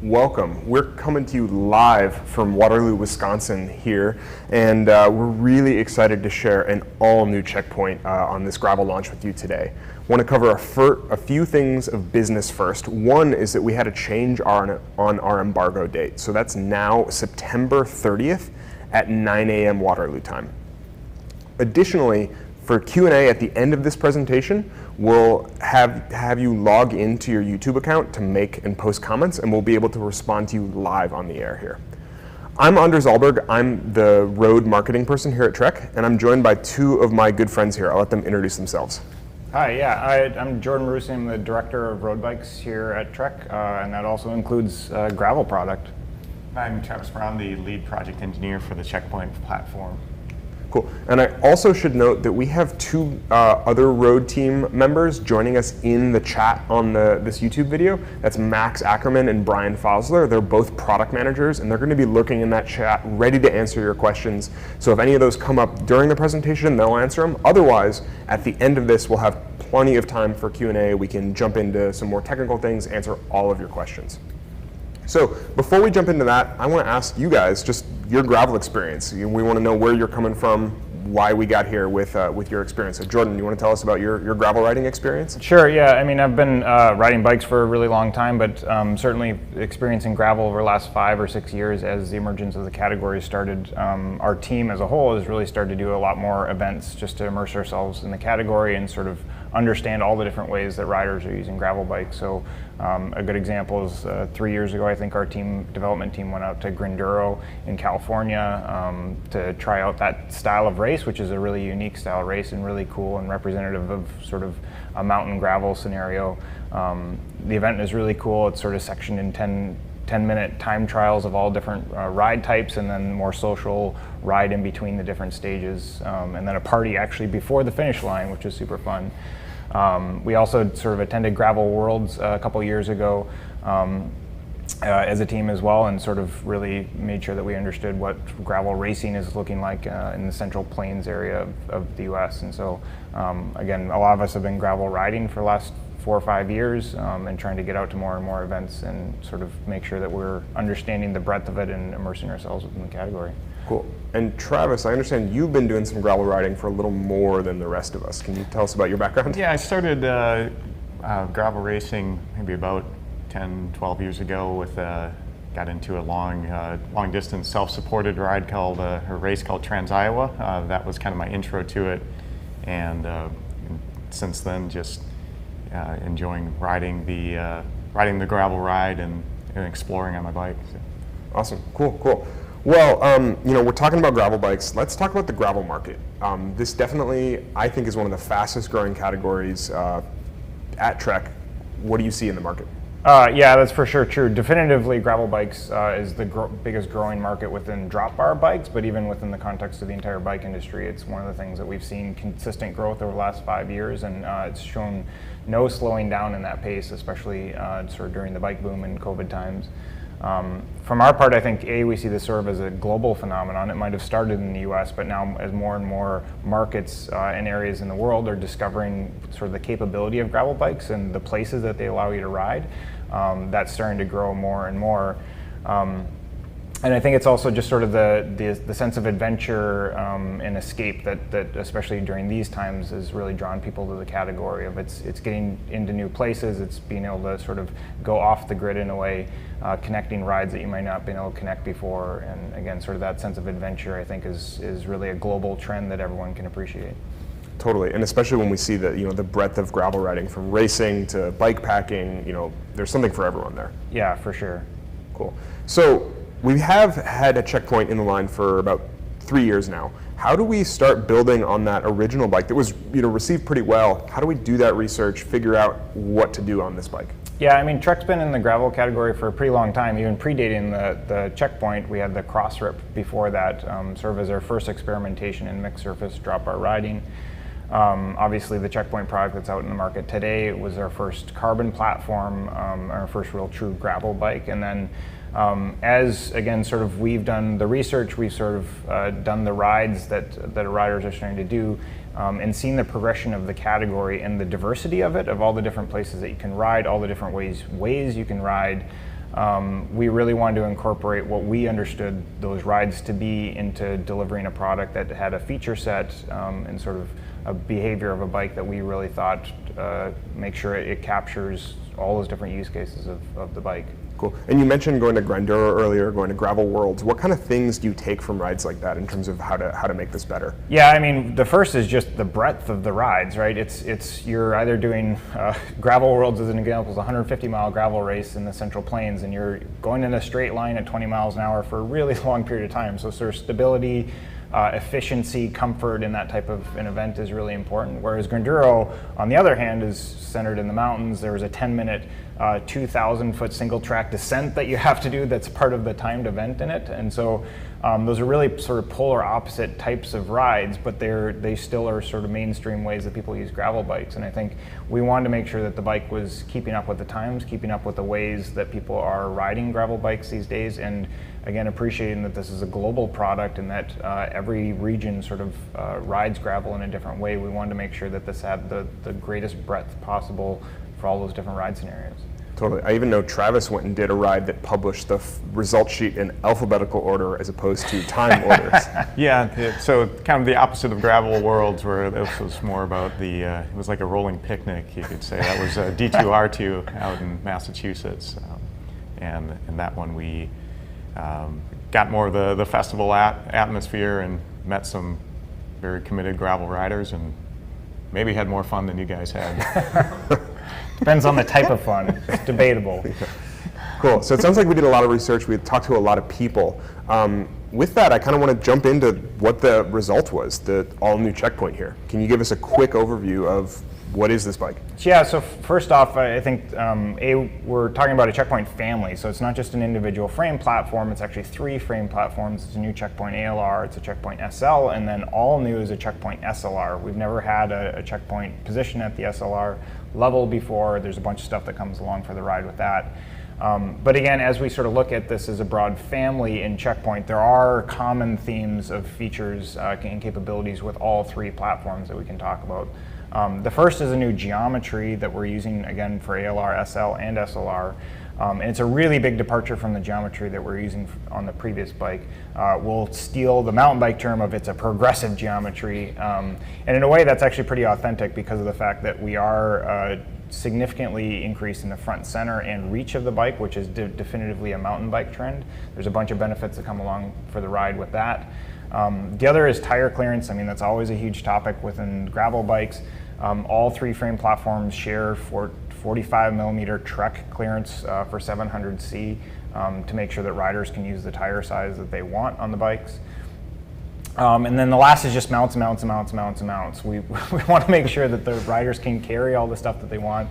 Welcome. We're coming to you live from Waterloo, Wisconsin here, and we're really excited to share an all-new checkpoint on this gravel launch with you today. I want to cover a few things of business first. One is that we had a change on our embargo date, so that's now September 30th at 9 a.m. Waterloo time. Additionally, for Q&A at the end of this presentation, we'll have you log into your YouTube account to make and post comments, and we'll be able to respond to you live on the air here. I'm Anders Ahlberg. I'm the road marketing person here at Trek, and I'm joined by two of my good friends here. I'll let them introduce themselves. Hi, I'm Jordan Marusi. I'm the director of road bikes here at Trek, and that also includes gravel product. I'm Travis Brown, the lead project engineer for the Checkpoint platform. Cool. And I also should note that we have two other road team members joining us in the chat on this YouTube video. That's Max Ackerman and Brian Fosler. They're both product managers, and they're going to be lurking in that chat ready to answer your questions. So if any of those come up during the presentation, they'll answer them. Otherwise, at the end of this, we'll have plenty of time for Q&A. We can jump into some more technical things, answer all of your questions. So before we jump into that, I want to ask you guys just your gravel experience. We want to know where you're coming from, why we got here with your experience. So Jordan, you want to tell us about your gravel riding experience? Sure, yeah. I mean, I've been riding bikes for a really long time, but certainly experiencing gravel over the last 5 or 6 years as the emergence of the category started. Our team as a whole has really started to do a lot more events just to immerse ourselves in the category and sort of understand all the different ways that riders are using gravel bikes. So a good example is 3 years ago, I think our development team went out to Granduro in California to try out that style of race, which is a really unique style of race and really cool and representative of sort of a mountain gravel scenario. The event is really cool. It's sort of sectioned in 10-minute time trials of all different ride types, and then more social ride in between the different stages, and then a party actually before the finish line, which is super fun. We also sort of attended Gravel Worlds a couple years ago as a team as well, and sort of really made sure that we understood what gravel racing is looking like in the Central Plains area of the US. And so again, a lot of us have been gravel riding for the last 4 or 5 years and trying to get out to more and more events and sort of make sure that we're understanding the breadth of it and immersing ourselves within the category. Cool. And Travis, I understand you've been doing some gravel riding for a little more than the rest of us. Can you tell us about your background? Yeah, I started gravel racing maybe about 10, 12 years ago got into a long distance self-supported ride called a race called Trans-Iowa. That was kind of my intro to it, and since then just enjoying riding the gravel ride and exploring on my bike. So. Awesome. Cool. Well, we're talking about gravel bikes. Let's talk about the gravel market. This definitely, I think, is one of the fastest growing categories at Trek. What do you see in the market? Yeah, that's for sure true. Definitively, gravel bikes is the biggest growing market within drop bar bikes, but even within the context of the entire bike industry, it's one of the things that we've seen consistent growth over the last 5 years, and it's shown no slowing down in that pace, especially sort of during the bike boom in COVID times. From our part, I think, we see this sort of as a global phenomenon. It might have started in the US, but now as more and more markets and areas in the world are discovering sort of the capability of gravel bikes and the places that they allow you to ride, that's starting to grow more and more. And I think it's also just sort of the sense of adventure and escape that especially during these times has really drawn people to the category of it's getting into new places, it's being able to sort of go off the grid in a way, connecting rides that you might not have been able to connect before, and again, sort of that sense of adventure I think is really a global trend that everyone can appreciate. Totally, and especially when we see that the breadth of gravel riding from racing to bike packing, there's something for everyone there. Yeah, for sure. Cool. So we have had a checkpoint in the line for about 3 years now. How do we start building on that original bike that was received pretty well? How do we do that research, figure out what to do on this bike? Yeah, I mean, Trek's been in the gravel category for a pretty long time, even predating the checkpoint. We had the cross rip before that, sort of as our first experimentation in mixed surface drop bar riding. Obviously, the checkpoint product that's out in the market today was our first carbon platform, our first real true gravel bike. And then as, again, sort of we've done the research, we've sort of done the rides that riders are starting to do, and seen the progression of the category and the diversity of it, of all the different places that you can ride, all the different ways you can ride. we really wanted to incorporate what we understood those rides to be into delivering a product that had a feature set and sort of a behavior of a bike that we really thought make sure it captures all those different use cases of the bike. Cool. And you mentioned going to Granduro earlier, going to Gravel Worlds. What kind of things do you take from rides like that in terms of how to make this better? Yeah, I mean, the first is just the breadth of the rides, right? It's you're either doing Gravel Worlds as an example, is a 150-mile gravel race in the Central Plains, and you're going in a straight line at 20 miles an hour for a really long period of time. So sort of stability, efficiency, comfort in that type of an event is really important. Whereas Granduro, on the other hand, is centered in the mountains. There was a 10-minute 2,000-foot single track descent that you have to do that's part of the timed event in it. And so those are really sort of polar opposite types of rides, but they still are sort of mainstream ways that people use gravel bikes. And I think we wanted to make sure that the bike was keeping up with the times, keeping up with the ways that people are riding gravel bikes these days, and again, appreciating that this is a global product and that every region sort of rides gravel in a different way. We wanted to make sure that this had the greatest breadth possible for all those different ride scenarios. Totally. I even know Travis went and did a ride that published the result sheet in alphabetical order as opposed to time orders. Yeah, so kind of the opposite of Gravel Worlds, where this was more about it was like a rolling picnic, you could say. That was D2R2 out in Massachusetts. And that one we got more of the festival atmosphere and met some very committed gravel riders, and maybe had more fun than you guys had. Depends on the type of fun. It's debatable. Cool. So it sounds like we did a lot of research. We talked to a lot of people. With that, I kind of want to jump into what the result was, the all-new checkpoint here. Can you give us a quick overview of what is this bike? Yeah, so first off, I think we're talking about a checkpoint family. So it's not just an individual frame platform, it's actually 3 frame platforms. It's a new checkpoint ALR, it's a checkpoint SL, and then all new is a checkpoint SLR. We've never had a checkpoint position at the SLR level before. There's a bunch of stuff that comes along for the ride with that. But again, as we sort of look at this as a broad family in checkpoint, there are common themes of features and capabilities with all 3 platforms that we can talk about. The first is a new geometry that we're using, again, for ALR, SL, and SLR. And it's a really big departure from the geometry that we're using on the previous bike. We'll steal the mountain bike term of it's a progressive geometry. And in a way, that's actually pretty authentic because of the fact that we are significantly increasing the front center and reach of the bike, which is definitively a mountain bike trend. There's a bunch of benefits that come along for the ride with that. The other is tire clearance. I mean, that's always a huge topic within gravel bikes. All 3 frame platforms share 45 millimeter Trek clearance for 700C to make sure that riders can use the tire size that they want on the bikes. And then the last is just mounts. We want to make sure that the riders can carry all the stuff that they want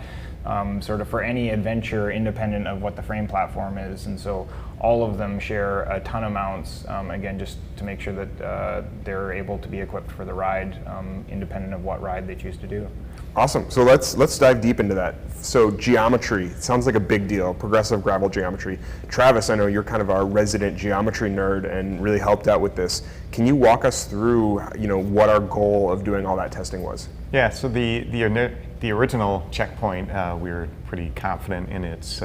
sort of for any adventure independent of what the frame platform is. And so all of them share a ton of mounts, again, just to make sure that they're able to be equipped for the ride independent of what ride they choose to do. Awesome. So let's dive deep into that. So geometry, it sounds like a big deal, progressive gravel geometry. Travis, I know you're kind of our resident geometry nerd and really helped out with this. Can you walk us through, what our goal of doing all that testing was? Yeah, so the original checkpoint, we were pretty confident in its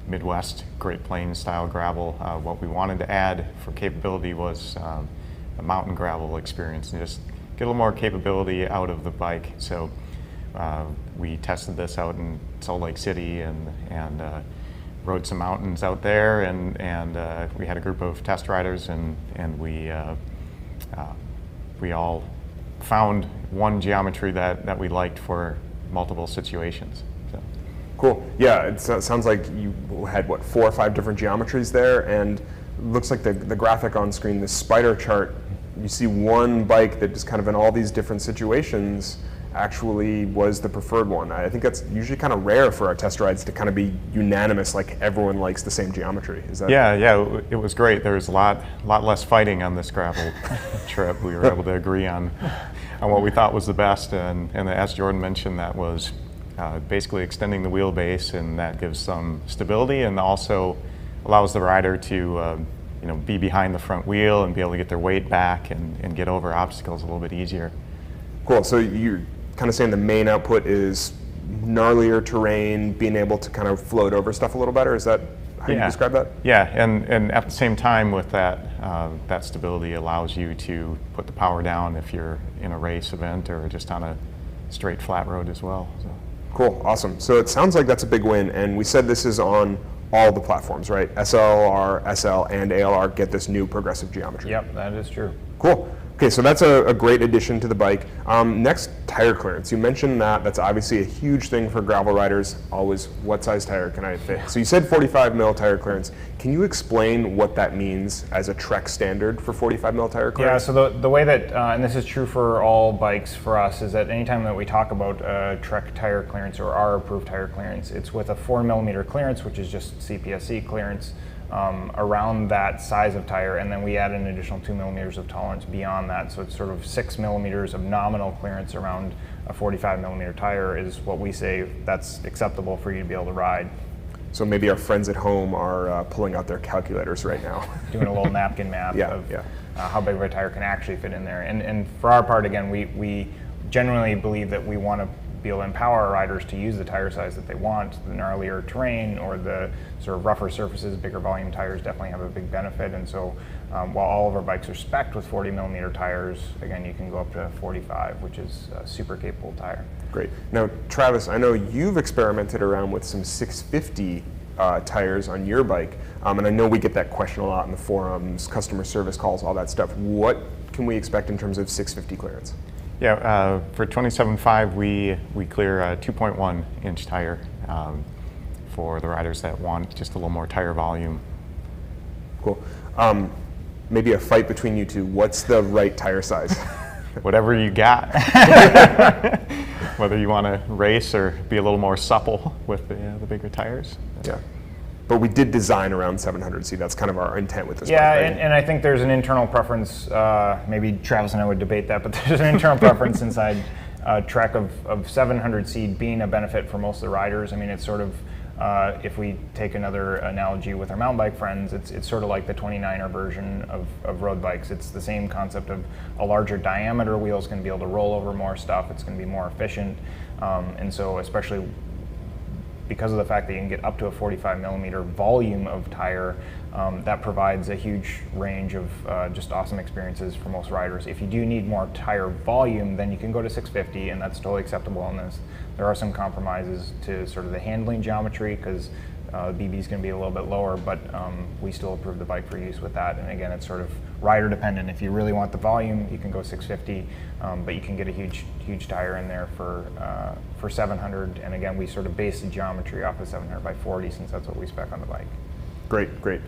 Midwest Great Plains style gravel. What we wanted to add for capability was a mountain gravel experience and just get a little more capability out of the bike. So we tested this out in Salt Lake City and rode some mountains out there, and we had a group of test riders, and we all found one geometry that we liked for multiple situations. So. Cool. Yeah, it sounds like you had, 4 or 5 different geometries there, and looks like the graphic on screen, the spider chart, you see one bike that just kind of in all these different situations actually was the preferred one. I think that's usually kind of rare for our test rides to kind of be unanimous, like everyone likes the same geometry. Is that? Yeah, it was great. There was a lot less fighting on this gravel trip. We were able to agree on what we thought was the best, and as Jordan mentioned, that was basically extending the wheelbase, and that gives some stability and also allows the rider to be behind the front wheel and be able to get their weight back and get over obstacles a little bit easier. Cool. So you're kind of saying the main output is gnarlier terrain, being able to kind of float over stuff a little better. Is that how you describe that? Yeah, and at the same time with that, that stability allows you to put the power down if you're in a race event or just on a straight flat road as well. So. Cool, awesome. So it sounds like that's a big win, and we said this is on all the platforms, right? SLR, SL, and ALR get this new progressive geometry. Yep, that is true. Cool. Okay, so that's a great addition to the bike. Next, tire clearance. You mentioned that. That's obviously a huge thing for gravel riders. Always, what size tire can I fit? So you said 45 mil tire clearance. Can you explain what that means as a Trek standard for 45 mil tire clearance? Yeah, so the way that, and this is true for all bikes for us, is that anytime that we talk about Trek tire clearance or our approved tire clearance, it's with a 4 millimeter clearance, which is just CPSC clearance. Around that size of tire, and then we add an additional 2 millimeters of tolerance beyond that. So it's sort of 6 millimeters of nominal clearance around a 45 millimeter tire is what we say that's acceptable for you to be able to ride. So maybe our friends at home are pulling out their calculators right now. Doing a little napkin map of how big of a tire can actually fit in there. And for our part, again, we generally believe that we want to be able to empower our riders to use the tire size that they want. The gnarlier terrain or the sort of rougher surfaces, bigger volume tires definitely have a big benefit. And so while all of our bikes are spec'd with 40 millimeter tires, again, you can go up to 45, which is a super capable tire. Great. Now, Travis, I know you've experimented around with some 650 tires on your bike, and I know we get that question a lot in the forums, customer service calls, all that stuff. What can we expect in terms of 650 clearance? Yeah, for 27.5, we clear a 2.1 inch tire for the riders that want just a little more tire volume. Cool. Maybe a fight between you two. What's the right tire size? Whatever you got. Whether you want to race or be a little more supple with the bigger tires. Yeah. But we did design around 700C. That's kind of our intent with this bike, Yeah, right? and I think there's an internal preference, maybe Travis and I would debate that, but there's an internal preference inside Trek of 700C being a benefit for most of the riders. I mean, it's sort of, if we take another analogy with our mountain bike friends, it's sort of like the 29er version of road bikes. It's the same concept of a larger diameter wheel is going to be able to roll over more stuff. It's going to be more efficient. And so especially because of the fact that you can get up to a 45 millimeter volume of tire, that provides a huge range of just awesome experiences for most riders. If you do need more tire volume, then you can go to 650, and that's totally acceptable on this. There are some compromises to sort of the handling geometry, because BB is going to be a little bit lower, but we still approve the bike for use with that. And again, it's sort of rider dependent. If you really want the volume, you can go 650, but you can get a huge tire in there for 700. And again, we sort of base the geometry off of 700 by 40, since that's what we spec on the bike. Great, great.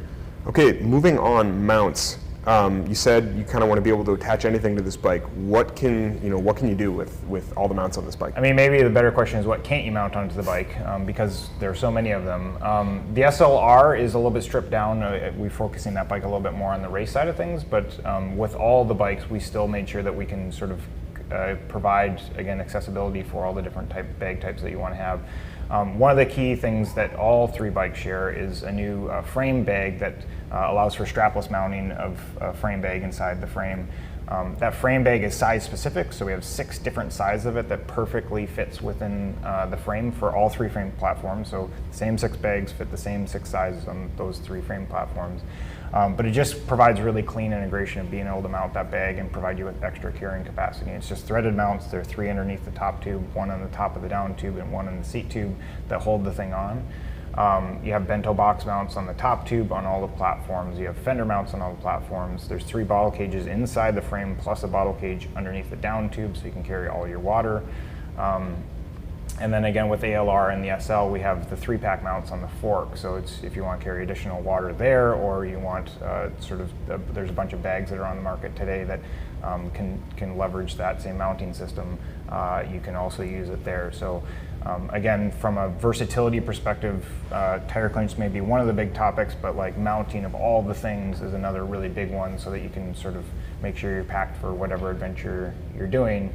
Okay, moving on, mounts. You said you kind of want to be able to attach anything to this bike. What can you do with all the mounts on this bike? I mean, maybe the better question is what can't you mount onto the bike, because there are so many of them. The SLR is a little bit stripped down. We're focusing that bike a little bit more on the race side of things, but with all the bikes, we still made sure that we can sort of provide, again, accessibility for all the different bag types that you want to have. One of the key things that all three bikes share is a new frame bag that allows for strapless mounting of a frame bag inside the frame. That frame bag is size specific, so we have 6 different sizes of it that perfectly fits within the frame for all 3 frame platforms. So the same 6 bags fit the same 6 sizes on those 3 frame platforms. But it just provides really clean integration of being able to mount that bag and provide you with extra carrying capacity. It's just threaded mounts. There are 3 underneath the top tube, 1 on the top of the down tube, and 1 on the seat tube that hold the thing on. You have bento box mounts on the top tube on all the platforms. You have fender mounts on all the platforms. There's 3 bottle cages inside the frame plus a bottle cage underneath the down tube, so you can carry all your water. And then again, with ALR and the SL, we have the 3-pack mounts on the fork. So it's if you want to carry additional water there, or you want there's a bunch of bags that are on the market today that can leverage that same mounting system. You can also use it there. So again, from a versatility perspective, tire clearance may be one of the big topics, but like mounting of all the things is another really big one, so that you can sort of make sure you're packed for whatever adventure you're doing.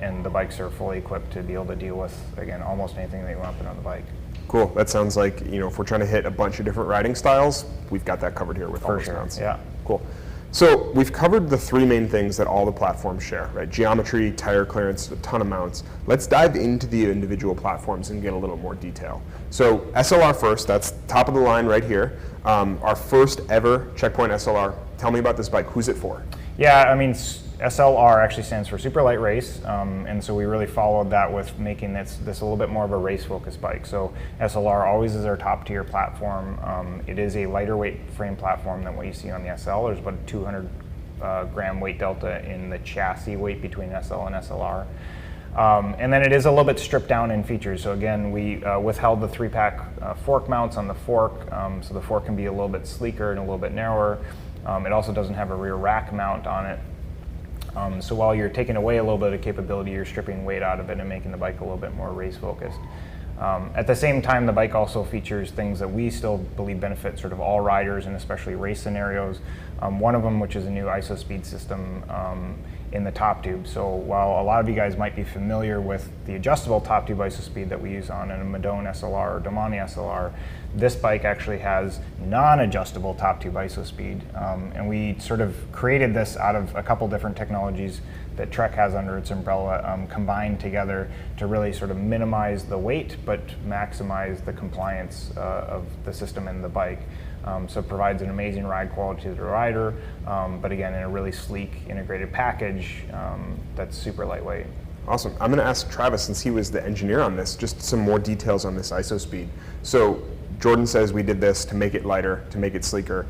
And the bikes are fully equipped to be able to deal with, again, almost anything that you want to put on the bike. Cool. That sounds like, if we're trying to hit a bunch of different riding styles, we've got that covered here with all those mounts. Yeah. Cool. So we've covered the three main things that all the platforms share, right? Geometry, tire clearance, a ton of mounts. Let's dive into the individual platforms and get a little more detail. So SLR first, that's top of the line right here. Our first ever Checkpoint SLR. Tell me about this bike. Who's it for? Yeah, I mean, SLR actually stands for Super Light Race, and so we really followed that with making this a little bit more of a race-focused bike. So SLR always is our top-tier platform. It is a lighter weight frame platform than what you see on the SL. There's about a 200 gram weight delta in the chassis weight between SL and SLR. And then it is a little bit stripped down in features. So again, we withheld the 3-pack fork mounts on the fork, so the fork can be a little bit sleeker and a little bit narrower. It also doesn't have a rear rack mount on it. So while you're taking away a little bit of capability, you're stripping weight out of it and making the bike a little bit more race focused. At the same time, the bike also features things that we still believe benefit sort of all riders and especially race scenarios. One of them, which is a new ISO-speed system in the top tube. So while a lot of you guys might be familiar with the adjustable top tube ISO-speed that we use on a Madone SLR or Domani SLR, this bike actually has non-adjustable top tube ISO-speed. And we sort of created this out of a couple different technologies that Trek has under its umbrella, combined together to really sort of minimize the weight but maximize the compliance of the system and the bike. So it provides an amazing ride quality to the rider, but again in a really sleek integrated package that's super lightweight. Awesome. I'm going to ask Travis, since he was the engineer on this, just some more details on this ISO speed. So Jordan says we did this to make it lighter, to make it sleeker.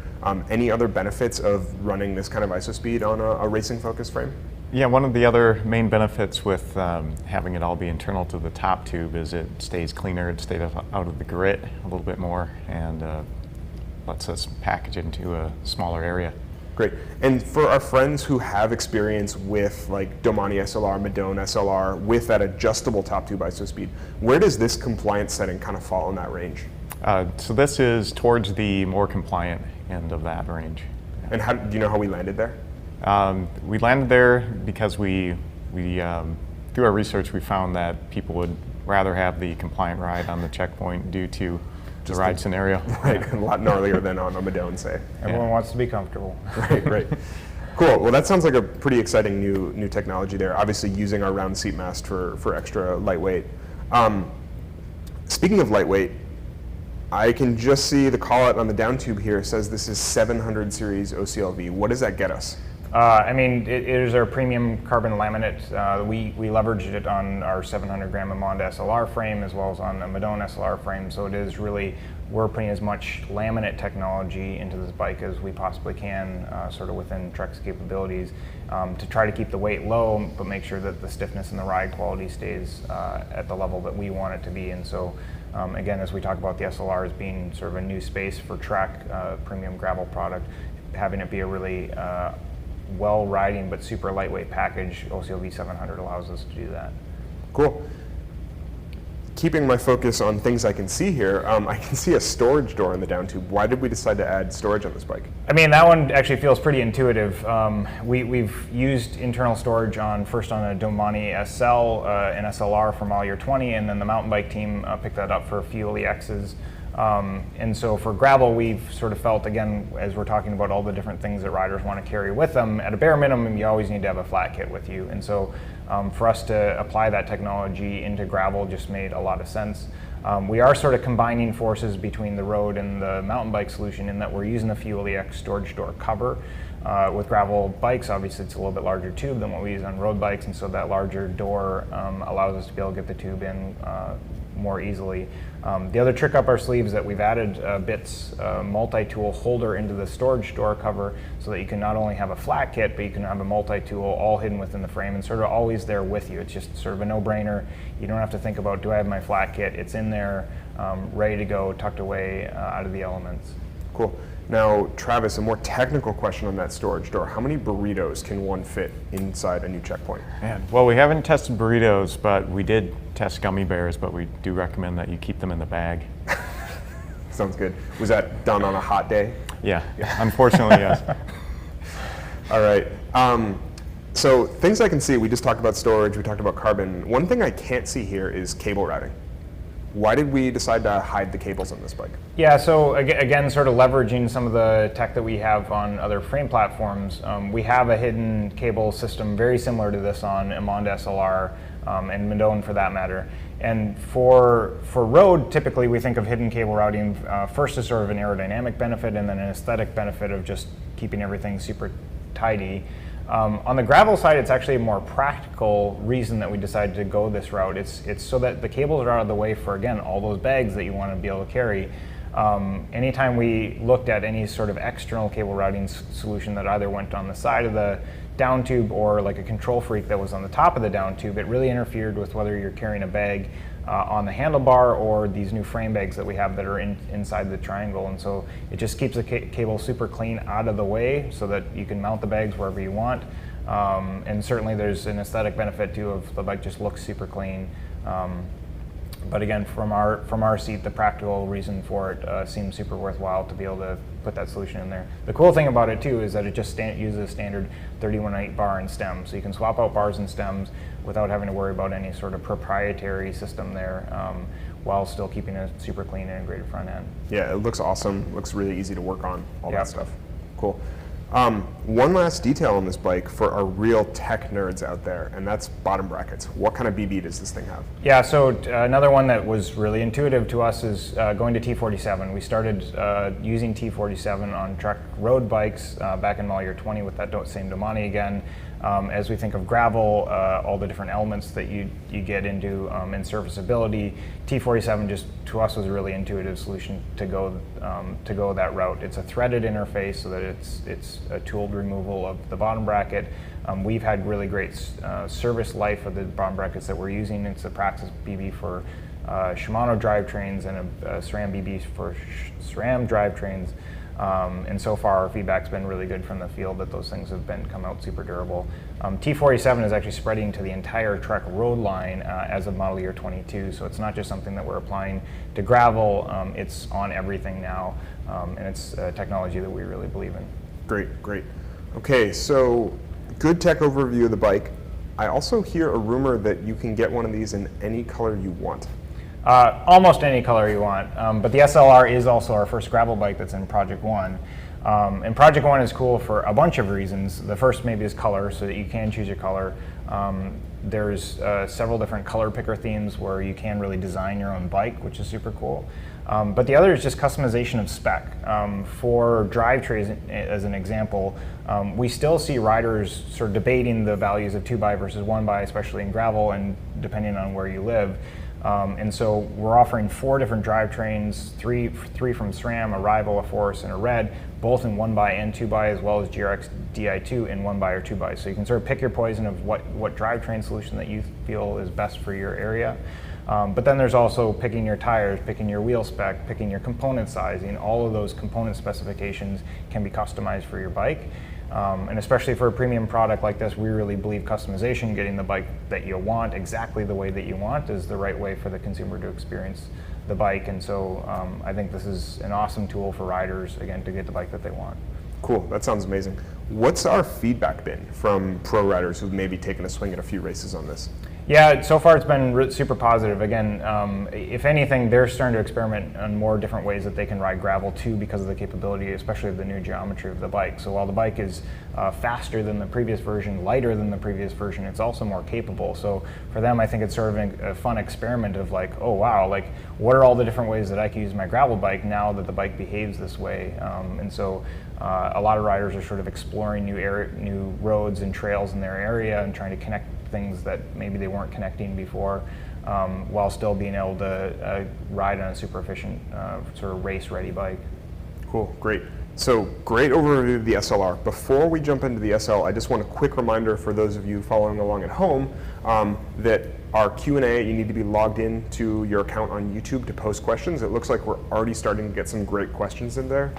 Any other benefits of running this kind of ISO speed on a racing focused frame? Yeah, one of the other main benefits with having it all be internal to the top tube is it stays cleaner, it stays out of the grit a little bit more, and lets us package it into a smaller area. Great. And for our friends who have experience with like Domani SLR, Madone SLR, with that adjustable top tube ISO speed, where does this compliance setting kind of fall in that range? So this is towards the more compliant end of that range. And how, do you know how we landed there? We landed there because we through our research, we found that people would rather have the compliant ride on the checkpoint due to the ride scenario. Right, a lot gnarlier than on a Madone, say. Everyone wants to be comfortable. Right. Cool. Well, that sounds like a pretty exciting new technology there. Obviously, using our round seat mast for extra lightweight. Speaking of lightweight, I can just see the call out on the down tube here says this is 700 series OCLV. What does that get us? I mean, it is our premium carbon laminate. We leveraged it on our 700 gram Amonda SLR frame as well as on the Madone SLR frame. So it is really, we're putting as much laminate technology into this bike as we possibly can, sort of within Trek's capabilities, to try to keep the weight low, but make sure that the stiffness and the ride quality stays at the level that we want it to be. And so, again, as we talk about the SLR as being sort of a new space for Trek, premium gravel product, having it be a really well riding but super lightweight package, OCLV 700 allows us to do that. Cool. Keeping my focus on things I can see here, I can see a storage door in the down tube. Why did we decide to add storage on this bike? I mean, that one actually feels pretty intuitive. We've used internal storage first on a Domani SL and SLR for model year 20, and then the mountain bike team picked that up for a few EXs. And so for gravel, we've sort of felt, again, as we're talking about all the different things that riders want to carry with them, at a bare minimum, you always need to have a flat kit with you. And so for us to apply that technology into gravel just made a lot of sense. We are sort of combining forces between the road and the mountain bike solution in that we're using the Fuel EX storage door cover. With gravel bikes, obviously it's a little bit larger tube than what we use on road bikes, and so that larger door allows us to be able to get the tube in more easily. The other trick up our sleeves is that we've added BIT's multi-tool holder into the storage door cover so that you can not only have a flat kit, but you can have a multi-tool all hidden within the frame and sort of always there with you. It's just sort of a no-brainer. You don't have to think about, do I have my flat kit? It's in there, ready to go, tucked away out of the elements. Cool. Now, Travis, a more technical question on that storage door. How many burritos can one fit inside a new checkpoint? Man, well, we haven't tested burritos, but we did test gummy bears, but we do recommend that you keep them in the bag. Sounds good. Was that done on a hot day? Yeah. Unfortunately, yes. All right. So things I can see, we just talked about storage, we talked about carbon. One thing I can't see here is cable routing. Why did we decide to hide the cables on this bike? Yeah, so again, sort of leveraging some of the tech that we have on other frame platforms, we have a hidden cable system very similar to this on Emonda SLR and Madone for that matter. And for road, typically we think of hidden cable routing first as sort of an aerodynamic benefit and then an aesthetic benefit of just keeping everything super tidy. On the gravel side, it's actually a more practical reason that we decided to go this route. It's so that the cables are out of the way for, again, all those bags that you want to be able to carry. Anytime we looked at any sort of external cable routing solution that either went on the side of the down tube or like a control freak that was on the top of the down tube, it really interfered with whether you're carrying a bag on the handlebar or these new frame bags that we have that are inside the triangle. And so it just keeps the cable super clean out of the way so that you can mount the bags wherever you want. And certainly there's an aesthetic benefit too of the bike just looks super clean. But again, from our seat, the practical reason for it seems super worthwhile to be able to put that solution in there. The cool thing about it too is that it just uses a standard 31/8 bar and stem, so you can swap out bars and stems without having to worry about any sort of proprietary system there, while still keeping a super clean integrated front end. Yeah, it looks awesome. Looks really easy to work on, all that stuff. Cool. One last detail on this bike for our real tech nerds out there, and that's bottom brackets. What kind of BB does this thing have? Yeah, so another one that was really intuitive to us is going to T47. We started using T47 on truck road bikes back in model year 20 with that same Domani again. As we think of gravel, all the different elements that you get into in serviceability, T47 just to us was a really intuitive solution to go that route. It's a threaded interface so that it's a tooled removal of the bottom bracket. We've had really great service life of the bottom brackets that we're using. It's a Praxis BB for Shimano drivetrains and a SRAM BB for SRAM drivetrains. And so far our feedback's been really good from the field that those things have come out super durable. T47 is actually spreading to the entire Trek road line as of model year 22, so it's not just something that we're applying to gravel, it's on everything now, and it's technology that we really believe in. Great. Okay, so good tech overview of the bike. I also hear a rumor that you can get one of these in any color you want. Almost any color you want, but the SLR is also our first gravel bike that's in Project One. And Project One is cool for a bunch of reasons. The first maybe is color, so that you can choose your color. There's several different color picker themes where you can really design your own bike, which is super cool. But the other is just customization of spec. For drivetrains, as an example, we still see riders sort of debating the values of 2x versus 1x, especially in gravel and depending on where you live. And so we're offering 4 different drivetrains, three from SRAM, a Rival, a Force, and a Red, both in 1x and 2x, as well as GRX Di2 in 1x or 2x. So you can sort of pick your poison of what drivetrain solution that you feel is best for your area. But then there's also picking your tires, picking your wheel spec, picking your component sizing. All of those component specifications can be customized for your bike. And especially for a premium product like this, we really believe customization, getting the bike that you want exactly the way that you want, is the right way for the consumer to experience the bike. And so I think this is an awesome tool for riders, again, to get the bike that they want. Cool, that sounds amazing. What's our feedback been from pro riders who've maybe taken a swing at a few races on this? Yeah, so far it's been super positive. Again, if anything, they're starting to experiment on more different ways that they can ride gravel too because of the capability, especially of the new geometry of the bike. So while the bike is faster than the previous version, lighter than the previous version, it's also more capable. So for them, I think it's sort of a fun experiment of like, oh wow, like what are all the different ways that I can use my gravel bike now that the bike behaves this way? And so a lot of riders are sort of exploring new roads and trails in their area and trying to connect things that maybe they weren't connecting before, while still being able to ride on a super efficient sort of race-ready bike. Cool, great. So great overview of the SLR. Before we jump into the SL, I just want a quick reminder for those of you following along at home that our Q&A, you need to be logged in to your account on YouTube to post questions. It looks like we're already starting to get some great questions in there.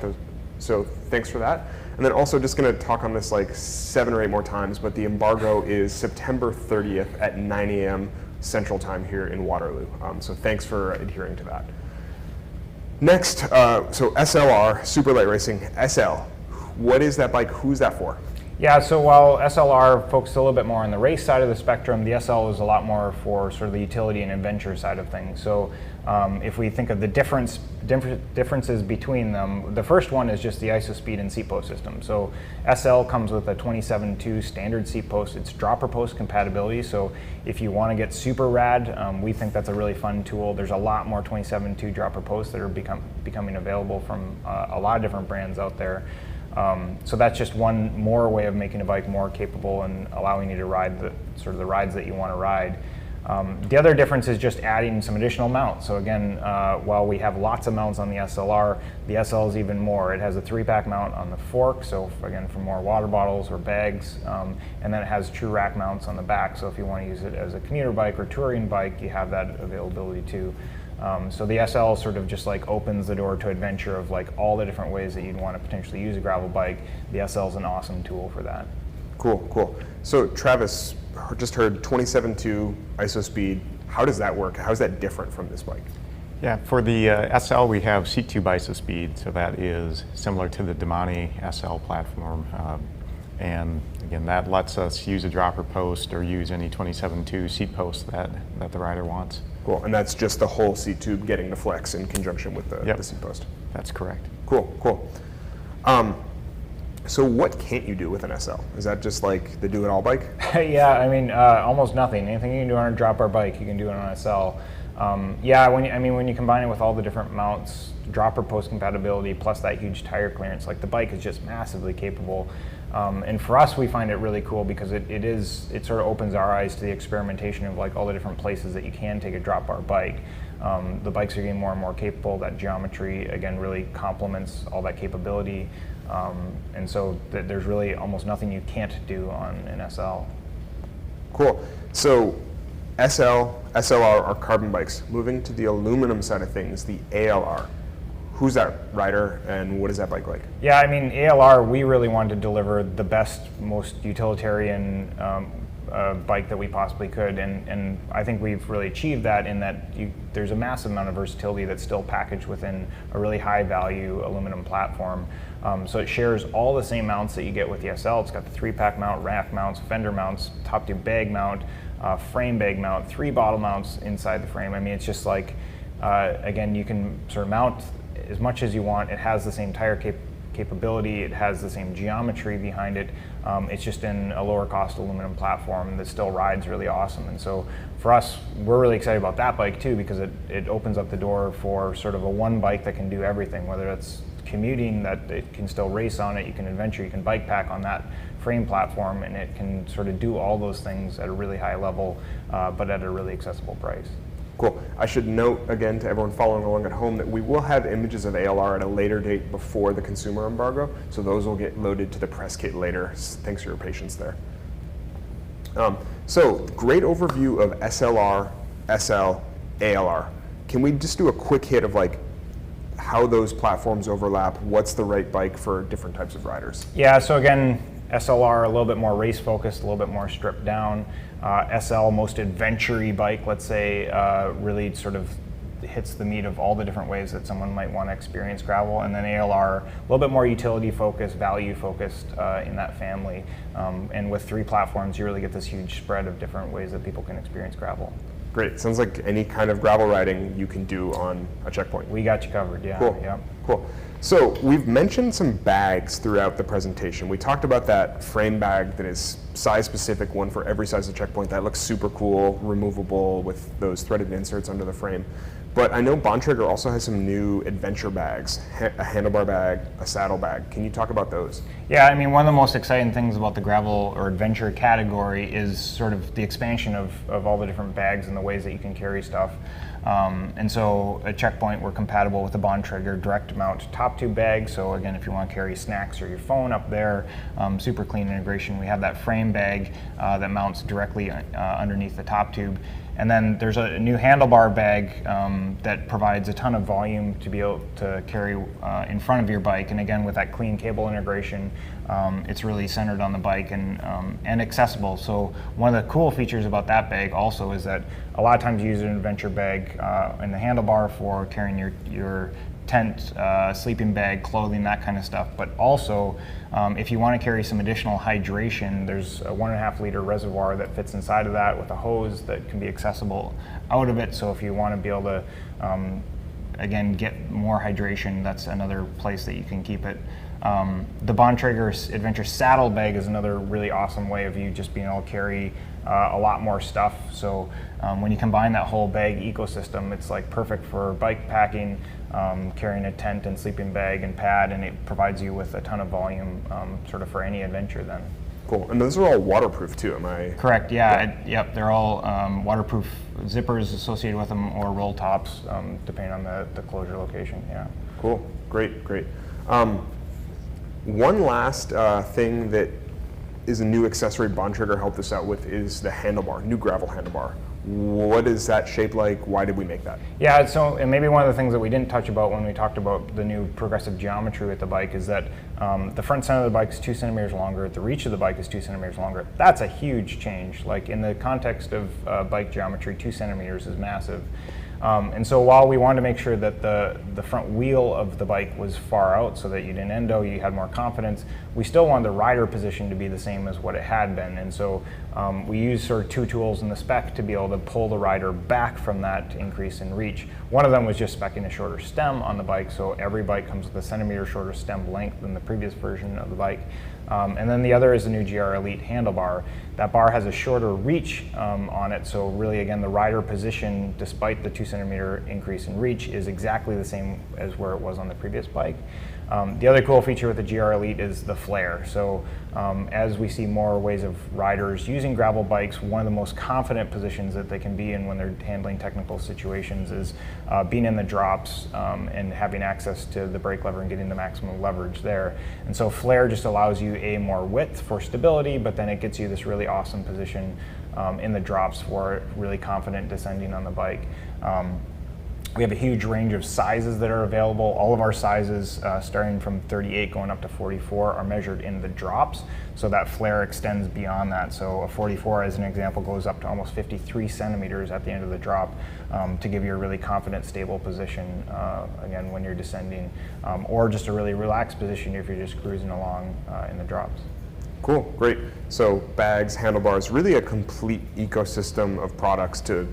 So thanks for that. And then also just going to talk on this like 7 or 8 more times, but the embargo is September 30th at 9 a.m. Central Time here in Waterloo. So thanks for adhering to that. Next, so SLR, super light racing, SL. What is that bike? Who's that for? Yeah, so while SLR focused a little bit more on the race side of the spectrum, the SL is a lot more for sort of the utility and adventure side of things. So if we think of the differences between them, the first one is just the ISO-speed and seat post system. So SL comes with a 27.2 standard seat post. It's dropper post compatibility, so if you want to get super rad, we think that's a really fun tool. There's a lot more 27.2 dropper posts that are becoming available from a lot of different brands out there. So that's just one more way of making a bike more capable and allowing you to ride the rides that you want to ride. The other difference is just adding some additional mounts. So again, while we have lots of mounts on the SLR, the SL is even more. It has a 3-pack mount on the fork, so again for more water bottles or bags, and then it has true rack mounts on the back. So if you want to use it as a commuter bike or touring bike, you have that availability too. So the SL sort of just like opens the door to adventure of like all the different ways that you'd want to potentially use a gravel bike. The SL is an awesome tool for that. Cool, cool. So Travis, just heard 27.2 ISO speed. How does that work? How is that different from this bike? Yeah, for the SL we have seat tube ISO speed, so that is similar to the Damani SL platform. And again, that lets us use a dropper post or use any 27.2 seat post that the rider wants. Cool, and that's just the whole seat tube getting to flex in conjunction with the seat post. That's correct. Cool, cool. So what can't you do with an SL? Is that just like the do-it-all bike? Yeah, I mean, almost nothing. Anything you can do on a dropper bike, you can do it on an SL. Yeah, when you combine it with all the different mounts, dropper post compatibility, plus that huge tire clearance, like the bike is just massively capable. And for us, we find it really cool because it sort of opens our eyes to the experimentation of like all the different places that you can take a drop bar bike. The bikes are getting more and more capable. That geometry, again, really complements all that capability. And so there's really almost nothing you can't do on an SL. Cool. So SL, SLR are carbon bikes. Moving to the aluminum side of things, the ALR. Who's that rider and what is that bike like? Yeah, I mean, ALR, we really wanted to deliver the best, most utilitarian bike that we possibly could, and I think we've really achieved that in that there's a massive amount of versatility that's still packaged within a really high value aluminum platform. So it shares all the same mounts that you get with the SL. It's got the 3-pack mount, rack mounts, fender mounts, top tube bag mount, frame bag mount, 3 bottle mounts inside the frame. I mean, it's just like, again, you can sort of mount as much as you want. It has the same tire capability, it has the same geometry behind it. It's just in a lower cost aluminum platform that still rides really awesome. And so for us, we're really excited about that bike too, because it opens up the door for sort of a one bike that can do everything, whether it's commuting, that it can still race on it, you can adventure, you can bike pack on that frame platform, and it can sort of do all those things at a really high level, but at a really accessible price. Cool. I should note again to everyone following along at home that we will have images of ALR at a later date before the consumer embargo, so those will get loaded to the press kit later. Thanks for your patience there. So great overview of SLR, SL, ALR. Can we just do a quick hit of like how those platforms overlap? What's the right bike for different types of riders? Yeah, so again, SLR a little bit more race focused, a little bit more stripped down. SL, most adventure-y bike, let's say, really sort of hits the meat of all the different ways that someone might want to experience gravel. And then ALR, a little bit more utility focused, value focused in that family. And with 3 platforms, you really get this huge spread of different ways that people can experience gravel. Great. Sounds like any kind of gravel riding you can do on a checkpoint. We got you covered, yeah. Cool. Yeah. Cool. So we've mentioned some bags throughout the presentation. We talked about that frame bag that is size specific, one for every size of checkpoint. That looks super cool, removable with those threaded inserts under the frame. But I know Bontrager also has some new adventure bags, a handlebar bag, a saddle bag. Can you talk about those? Yeah, I mean, one of the most exciting things about the gravel or adventure category is sort of the expansion of all the different bags and the ways that you can carry stuff. And so at Checkpoint, we're compatible with the Bontrager direct mount top tube bag. So again, if you want to carry snacks or your phone up there, super clean integration. We have that frame bag that mounts directly underneath the top tube. And then there's a new handlebar bag that provides a ton of volume to be able to carry in front of your bike. And again, with that clean cable integration, it's really centered on the bike and accessible. So one of the cool features about that bag also is that a lot of times you use an adventure bag in the handlebar for carrying your tent, sleeping bag, clothing, that kind of stuff. But also, if you want to carry some additional hydration, there's a 1.5 liter reservoir that fits inside of that with a hose that can be accessible out of it. So if you want to be able to, again, get more hydration, that's another place that you can keep it. The Bontrager Adventure Saddlebag is another really awesome way of you just being able to carry a lot more stuff. So when you combine that whole bag ecosystem, it's like perfect for bike packing, carrying a tent and sleeping bag and pad, and it provides you with a ton of volume sort of for any adventure then. Cool. And those are all waterproof too, am I? Correct, yeah. Yep, they're all waterproof zippers associated with them, or roll tops, depending on the closure location, yeah. Cool, great, great. One last thing that is a new accessory Bontrager helped us out with is the handlebar, new gravel handlebar. What is that shape like? Why did we make that? Yeah, so and maybe one of the things that we didn't touch about when we talked about the new progressive geometry with the bike is that the front center of the bike is 2 centimeters longer, the reach of the bike is 2 centimeters longer. That's a huge change. Like in the context of bike geometry, 2 centimeters is massive. And so while we wanted to make sure that the front wheel of the bike was far out so that you didn't endo, you had more confidence, we still wanted the rider position to be the same as what it had been. And so we used sort of 2 tools in the spec to be able to pull the rider back from that increase in reach. One of them was just speccing a shorter stem on the bike, so every bike comes with a centimeter shorter stem length than the previous version of the bike. And then the other is the new GR Elite handlebar. That bar has a shorter reach on it, so really again the rider position, despite the 2 centimeter increase in reach, is exactly the same as where it was on the previous bike. The other cool feature with the GR Elite is the flare. So as we see more ways of riders using gravel bikes, one of the most confident positions that they can be in when they're handling technical situations is being in the drops and having access to the brake lever and getting the maximum leverage there. And so flare just allows you more width for stability, but then it gets you this really awesome position in the drops for really confident descending on the bike. We have a huge range of sizes that are available. All of our sizes, starting from 38 going up to 44, are measured in the drops, so that flare extends beyond that. So a 44, as an example, goes up to almost 53 centimeters at the end of the drop to give you a really confident, stable position, again, when you're descending, or just a really relaxed position if you're just cruising along in the drops. Cool, great. So bags, handlebars, really a complete ecosystem of products to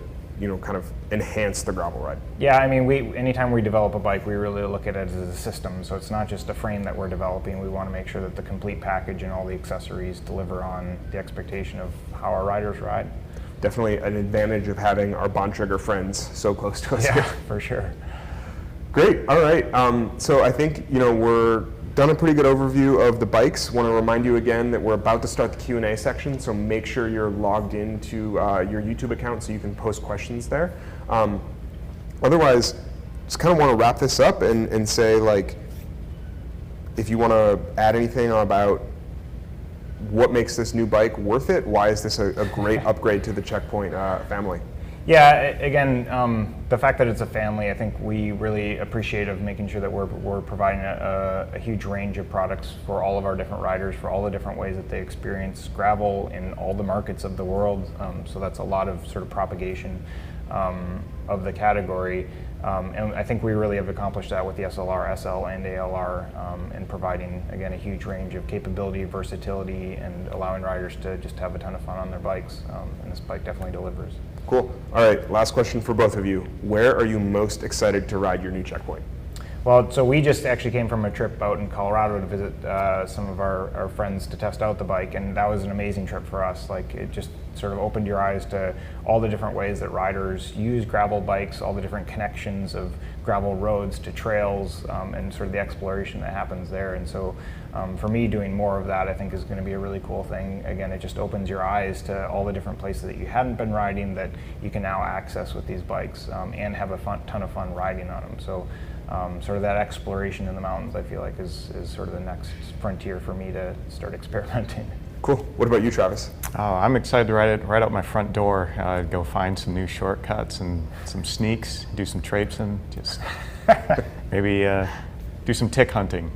kind of enhance the gravel ride. Yeah, I mean, anytime we develop a bike, we really look at it as a system. So it's not just a frame that we're developing. We want to make sure that the complete package and all the accessories deliver on the expectation of how our riders ride. Definitely an advantage of having our Bontrager friends so close to us. Yeah, for sure. Great, all right. So I think, we're done a pretty good overview of the bikes. Want to remind you again that we're about to start the Q&A section, so make sure you're logged into your YouTube account so you can post questions there. Otherwise, just kind of want to wrap this up and say, like, if you want to add anything about what makes this new bike worth it, why is this a great upgrade to the Checkpoint family? Yeah, again, the fact that it's a family, I think we really appreciate of making sure that we're providing a huge range of products for all of our different riders, for all the different ways that they experience gravel in all the markets of the world. So that's a lot of sort of propagation of the category. And I think we really have accomplished that with the SLR, SL, and ALR, in providing, again, a huge range of capability, versatility, and allowing riders to just have a ton of fun on their bikes. And this bike definitely delivers. Cool. All right, last question for both of you. Where are you most excited to ride your new Checkpoint? Well, so we just actually came from a trip out in Colorado to visit some of our friends to test out the bike, and that was an amazing trip for us. Like, it just sort of opened your eyes to all the different ways that riders use gravel bikes, all the different connections of gravel roads to trails, and sort of the exploration that happens there. And so for me, doing more of that, I think, is going to be a really cool thing. Again, it just opens your eyes to all the different places that you hadn't been riding that you can now access with these bikes, and have a ton of fun riding on them. So sort of that exploration in the mountains, I feel like, is sort of the next frontier for me to start experimenting. Cool. What about you, Travis? I'm excited to ride it right out my front door, go find some new shortcuts and some sneaks, do some traipsing, just maybe do some tick hunting,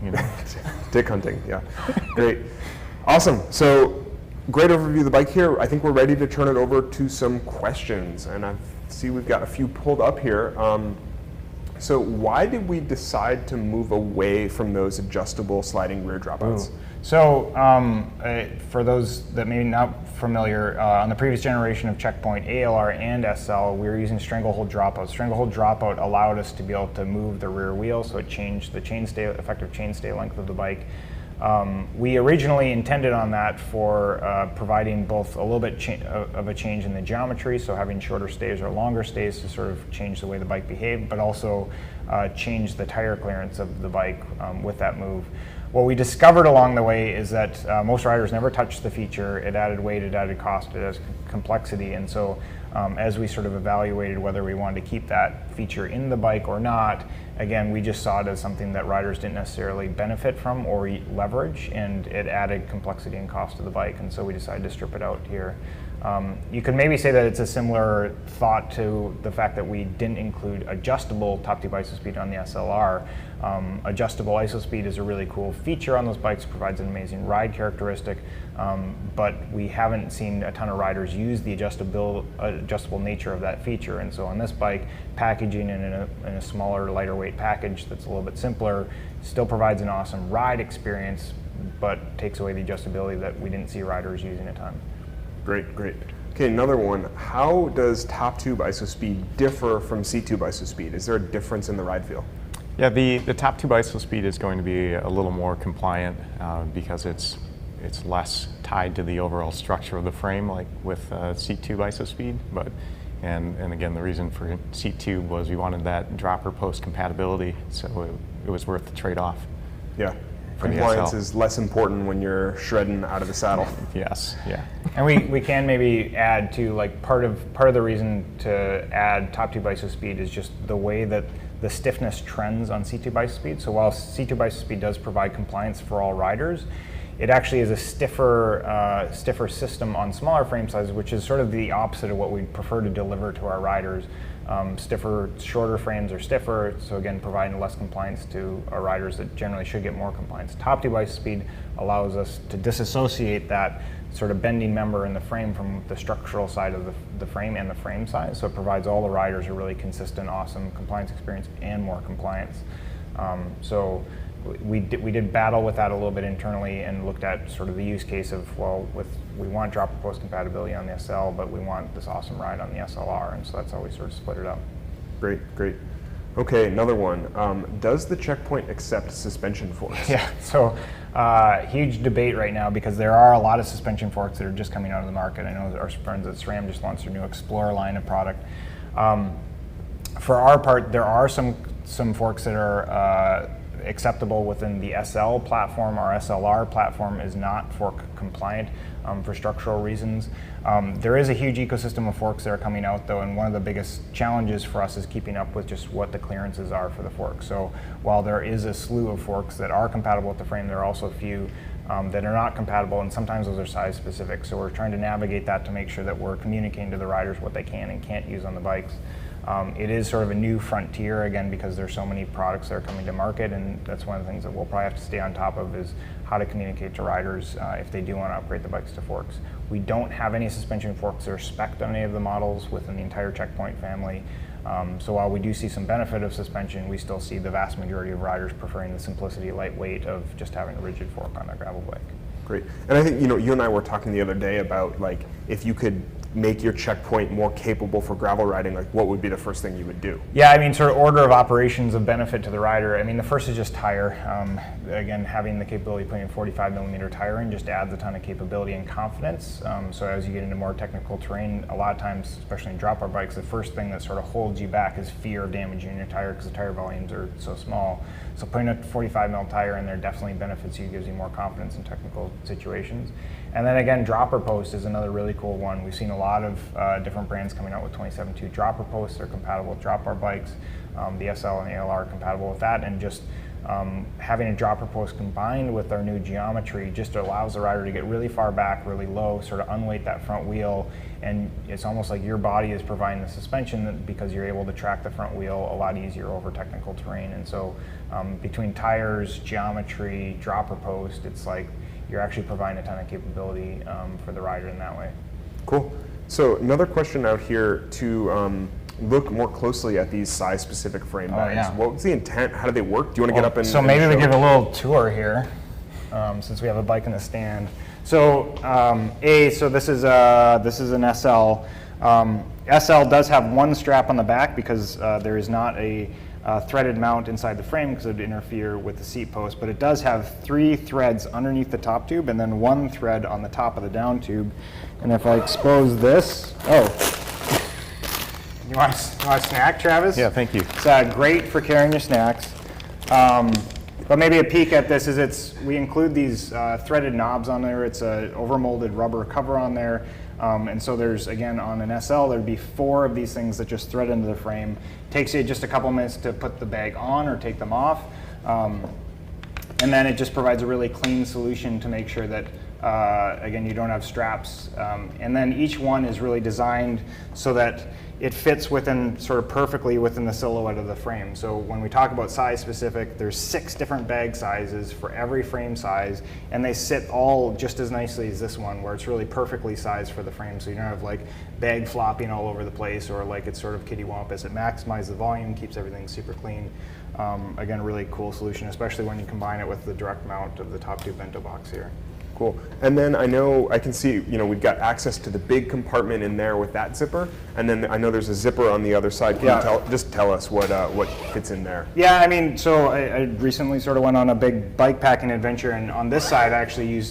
Tick hunting, yeah. Great. Awesome. So great overview of the bike here. I think we're ready to turn it over to some questions, and I see we've got a few pulled up here. So why did we decide to move away from those adjustable sliding rear dropouts? So for those that may not familiar, on the previous generation of Checkpoint, ALR and SL, we were using stranglehold dropouts. Stranglehold dropout allowed us to be able to move the rear wheel, so it changed the effective chainstay length of the bike. We originally intended on that for providing both a little bit of a change in the geometry, so having shorter stays or longer stays to sort of change the way the bike behaved, but also change the tire clearance of the bike with that move. What we discovered along the way is that most riders never touched the feature. It added weight, it added cost, it added complexity, and so as we sort of evaluated whether we wanted to keep that feature in the bike or not, again, we just saw it as something that riders didn't necessarily benefit from or leverage, and it added complexity and cost to the bike, and so we decided to strip it out here. You could maybe say that it's a similar thought to the fact that we didn't include adjustable top tube isospeed on the SLR. Adjustable isospeed is a really cool feature on those bikes, provides an amazing ride characteristic, but we haven't seen a ton of riders use the adjustable nature of that feature. And so on this bike, packaging in a smaller, lighter weight package that's a little bit simpler still provides an awesome ride experience, but takes away the adjustability that we didn't see riders using a ton. Great, great. Okay, another one. How does top tube isospeed differ from seat tube isospeed? Is there a difference in the ride feel? Yeah, the top tube isospeed is going to be a little more compliant because it's less tied to the overall structure of the frame, like with seat tube isospeed. But and again, the reason for seat tube was we wanted that dropper post compatibility, so it was worth the trade-off. Yeah. Compliance is less important when you're shredding out of the saddle. Yes, yeah. And we can maybe add to, like, part of the reason to add top tube isospeed is just the way that the stiffness trends on seat tube isospeed. So while seat tube isospeed does provide compliance for all riders, it actually is a stiffer system on smaller frame sizes, which is sort of the opposite of what we prefer to deliver to our riders. Shorter frames are stiffer, so again, providing less compliance to our riders that generally should get more compliance. Top tube isospeed allows us to disassociate that sort of bending member in the frame from the structural side of the frame and the frame size, so it provides all the riders a really consistent, awesome compliance experience and more compliance. So we did battle with that a little bit internally and looked at sort of the use case of, well, we want dropper post compatibility on the SL, but we want this awesome ride on the SLR, and so that's how we sort of split it up. Great, great. Okay, another one. Does the Checkpoint accept suspension forks? Yeah, so huge debate right now because there are a lot of suspension forks that are just coming out of the market. I know our friends at SRAM just launched their new Explorer line of product. For our part, there are some forks that are acceptable within the SL platform. Our SLR platform is not fork compliant for structural reasons. There is a huge ecosystem of forks that are coming out though, and one of the biggest challenges for us is keeping up with just what the clearances are for the forks. So while there is a slew of forks that are compatible with the frame, there are also a few that are not compatible, and sometimes those are size specific. So we're trying to navigate that to make sure that we're communicating to the riders what they can and can't use on the bikes. It is sort of a new frontier, again, because there's so many products that are coming to market, and that's one of the things that we'll probably have to stay on top of is how to communicate to riders if they do want to upgrade the bikes to forks. We don't have any suspension forks that are spec'd on any of the models within the entire Checkpoint family. So while we do see some benefit of suspension, we still see the vast majority of riders preferring the simplicity, lightweight of just having a rigid fork on their gravel bike. Great. And I think, you and I were talking the other day about, like, if you could make your Checkpoint more capable for gravel riding, like, what would be the first thing you would do? Yeah, I mean, sort of order of operations of benefit to the rider. I mean, the first is just tire. Again, having the capability of putting a 45 millimeter tire in just adds a ton of capability and confidence. So as you get into more technical terrain, a lot of times, especially in drop bar bikes, the first thing that sort of holds you back is fear of damaging your tire because the tire volumes are so small. So putting a 45 mil tire in there definitely benefits you, gives you more confidence in technical situations. And then again, dropper post is another really cool one. We've seen a lot of different brands coming out with 27.2 dropper posts. They're compatible with drop bar bikes. The SL and ALR are compatible with that, and just having a dropper post combined with our new geometry just allows the rider to get really far back, really low, sort of unweight that front wheel, and it's almost like your body is providing the suspension because you're able to track the front wheel a lot easier over technical terrain. And so between tires, geometry, dropper post, it's like you're actually providing a ton of capability for the rider in that way. Cool. So another question out here to look more closely at these size-specific frame bags. yeah. What was the intent? How do they work? Do you want to get up and So maybe we show? give a little tour here, since we have a bike in the stand. So so this is an SL. SL does have one strap on the back because there is not a threaded mount inside the frame because it would interfere with the seat post, but it does have 3 threads underneath the top tube and then 1 thread on the top of the down tube. And if I expose this, you want a snack, Travis? Yeah, thank you. It's great for carrying your snacks. But maybe a peek at this is we include these threaded knobs on there. It's a overmolded rubber cover on there. And so there's, again, on an SL, there'd be 4 of these things that just thread into the frame. Takes you just a couple minutes to put the bag on or take them off. And then it just provides a really clean solution to make sure that, again, you don't have straps. And then each one is really designed so that it fits within sort of perfectly within the silhouette of the frame. So when we talk about size specific, there's 6 different bag sizes for every frame size, and they sit all just as nicely as this one, where it's really perfectly sized for the frame. So you don't have like bag flopping all over the place or like it's sort of kittywampus. It maximizes the volume, keeps everything super clean. Again, really cool solution, especially when you combine it with the direct mount of the top tube bento box here. Cool. And then I can see, we've got access to the big compartment in there with that zipper, and then I know there's a zipper on the other side. Can you just tell us what fits in there? Yeah, I mean, so I recently sort of went on a big bike packing adventure, and on this side I actually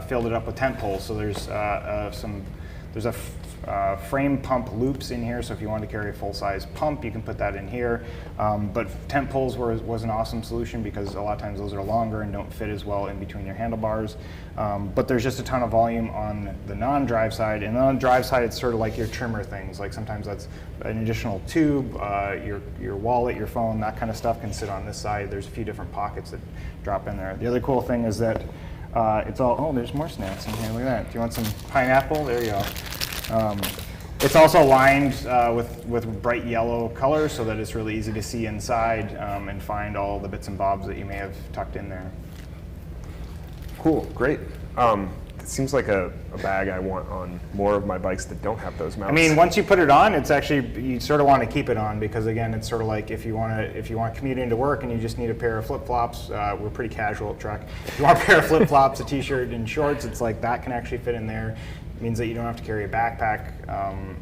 filled it up with tent poles. So there's frame pump loops in here, so if you want to carry a full-size pump, you can put that in here. But tent poles was an awesome solution because a lot of times those are longer and don't fit as well in between your handlebars. But there's just a ton of volume on the non-drive side, and on the drive side it's sort of like your trimmer things, like sometimes that's an additional tube, your wallet, your phone, that kind of stuff can sit on this side. There's a few different pockets that drop in there. The other cool thing is that it's all, there's more snacks in here, look at that. Do you want some pineapple? There you go. It's also lined with bright yellow color so that it's really easy to see inside and find all the bits and bobs that you may have tucked in there. Cool, great. It seems like a bag I want on more of my bikes that don't have those mounts. I mean, once you put it on, it's actually, you sort of want to keep it on because, again, it's sort of like if you want to commute into work and you just need a pair of flip-flops, we're pretty casual at Truck. If you want a pair of flip-flops, a t-shirt, and shorts, it's like that can actually fit in there. It means that you don't have to carry a backpack.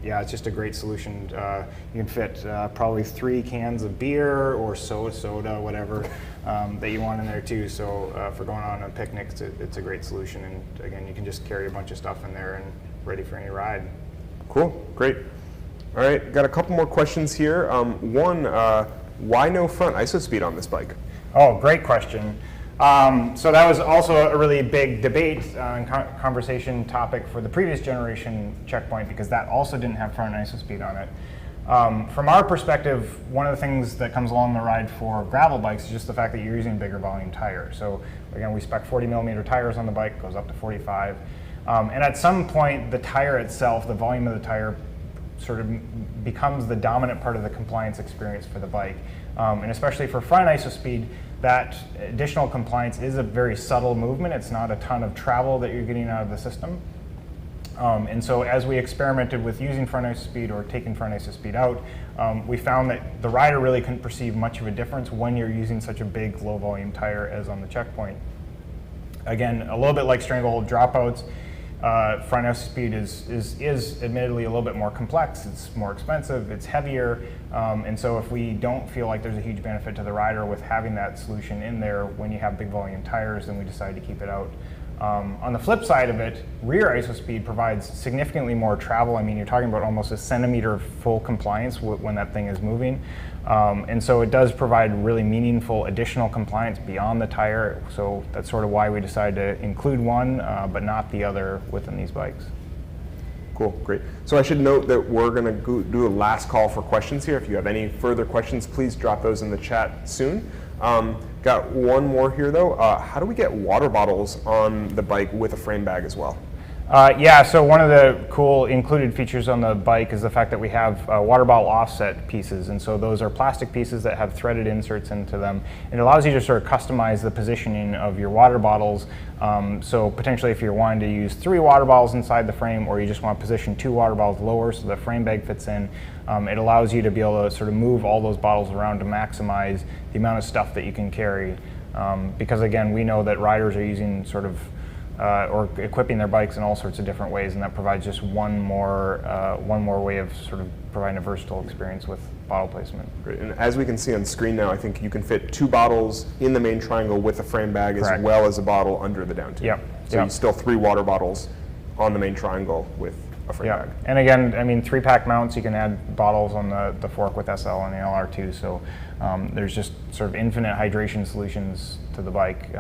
Yeah, it's just a great solution. You can fit probably 3 cans of beer or soda, whatever, that you want in there too. So for going on a picnic, it's a great solution. And again, you can just carry a bunch of stuff in there and ready for any ride. Cool, great. All right, got a couple more questions here. One, why no front ISO-speed on this bike? Oh, great question. So that was also a really big debate and conversation topic for the previous generation checkpoint because that also didn't have front ISO-speed on it. From our perspective, one of the things that comes along the ride for gravel bikes is just the fact that you're using a bigger volume tire. So again, we spec 40mm tires on the bike, goes up to 45. And at some point, the tire itself, the volume of the tire, sort of becomes the dominant part of the compliance experience for the bike. And especially for front ISO-speed, that additional compliance is a very subtle movement. It's not a ton of travel that you're getting out of the system. And so as we experimented with using front ISO-speed or taking front ISO-speed out, we found that the rider really couldn't perceive much of a difference when you're using such a big low volume tire as on the checkpoint. Again, a little bit like stranglehold dropouts, front ISO-speed is admittedly a little bit more complex, it's more expensive, it's heavier, and so if we don't feel like there's a huge benefit to the rider with having that solution in there when you have big volume tires, then we decided to keep it out. On the flip side of it, rear ISO-speed provides significantly more travel. I mean, you're talking about almost a centimeter full compliance when that thing is moving. And so it does provide really meaningful additional compliance beyond the tire. So that's sort of why we decided to include one, but not the other within these bikes. Cool, great. So I should note that we're going to do a last call for questions here. If you have any further questions, please drop those in the chat soon. Got one more here though. How do we get water bottles on the bike with a frame bag as well? Yeah, so one of the cool included features on the bike is the fact that we have water bottle offset pieces, and so those are plastic pieces that have threaded inserts into them. It allows you to sort of customize the positioning of your water bottles. So potentially if you're wanting to use 3 water bottles inside the frame, or you just want to position 2 water bottles lower so the frame bag fits in, it allows you to be able to sort of move all those bottles around to maximize the amount of stuff that you can carry. Because again, we know that riders are using sort of or equipping their bikes in all sorts of different ways, and that provides just one more way of sort of providing a versatile experience with bottle placement. Great. And as we can see on screen now, I think you can fit 2 bottles in the main triangle with a frame bag, Correct. as well as a bottle under the down tube. Yep. So you still 3 water bottles on the main triangle with a frame bag. And again, I mean, 3-pack mounts, you can add bottles on the fork with SL and the LR2, so there's just sort of infinite hydration solutions to the bike.